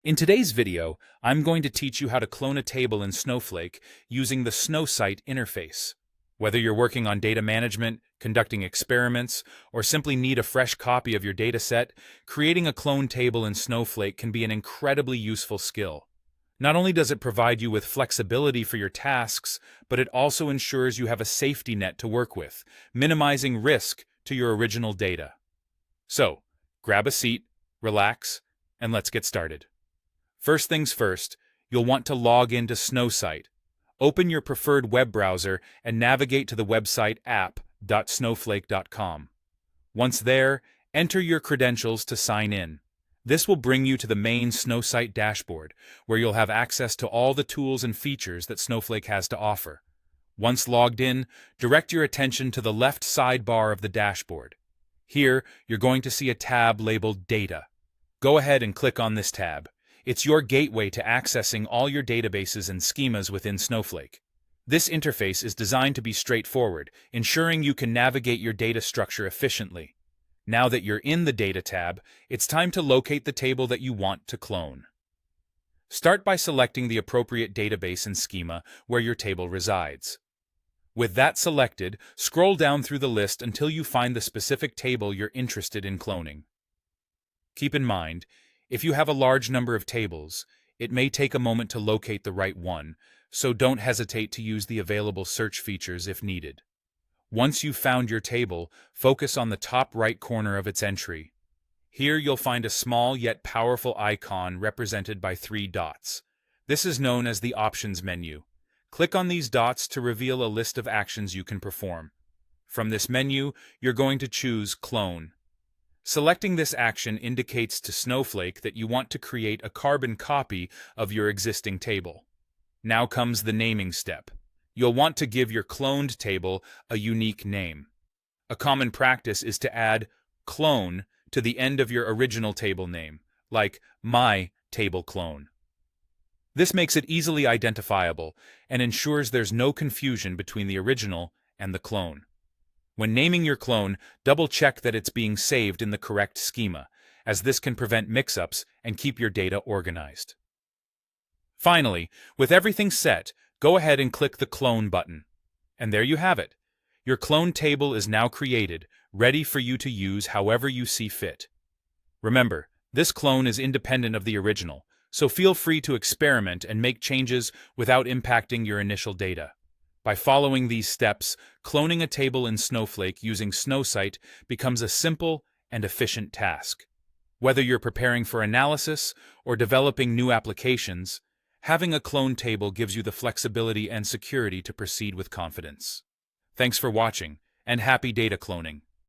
In today's video, I'm going to teach you how to clone a table in Snowflake using the Snowsight interface. Whether you're working on data management, conducting experiments, or simply need a fresh copy of your dataset, creating a clone table in Snowflake can be an incredibly useful skill. Not only does it provide you with flexibility for your tasks, but it also ensures you have a safety net to work with, minimizing risk to your original data. So, grab a seat, relax, and let's get started. First things first, you'll want to log into Snowsight. Open your preferred web browser and navigate to the website app.snowflake.com. Once there, enter your credentials to sign in. This will bring you to the main Snowsight dashboard, where you'll have access to all the tools and features that Snowflake has to offer. Once logged in, direct your attention to the left sidebar of the dashboard. Here, you're going to see a tab labeled Data. Go ahead and click on this tab. It's your gateway to accessing all your databases and schemas within Snowflake. This interface is designed to be straightforward, ensuring you can navigate your data structure efficiently. Now that you're in the Data tab, it's time to locate the table that you want to clone. Start by selecting the appropriate database and schema where your table resides. With that selected, scroll down through the list until you find the specific table you're interested in cloning. Keep in mind, if you have a large number of tables, it may take a moment to locate the right one, so don't hesitate to use the available search features if needed. Once you've found your table, focus on the top right corner of its entry. Here you'll find a small yet powerful icon represented by 3 dots. This is known as the Options menu. Click on these dots to reveal a list of actions you can perform. From this menu, you're going to choose Clone. Selecting this action indicates to Snowflake that you want to create a carbon copy of your existing table. Now comes the naming step. You'll want to give your cloned table a unique name. A common practice is to add clone to the end of your original table name, like my table clone. This makes it easily identifiable and ensures there's no confusion between the original and the clone. When naming your clone, double-check that it's being saved in the correct schema, as this can prevent mix-ups and keep your data organized. Finally, with everything set, go ahead and click the Clone button. And there you have it. Your clone table is now created, ready for you to use however you see fit. Remember, this clone is independent of the original, so feel free to experiment and make changes without impacting your initial data. By following these steps, cloning a table in Snowflake using Snowsight becomes a simple and efficient task. Whether you're preparing for analysis or developing new applications, having a clone table gives you the flexibility and security to proceed with confidence. Thanks for watching, and happy data cloning!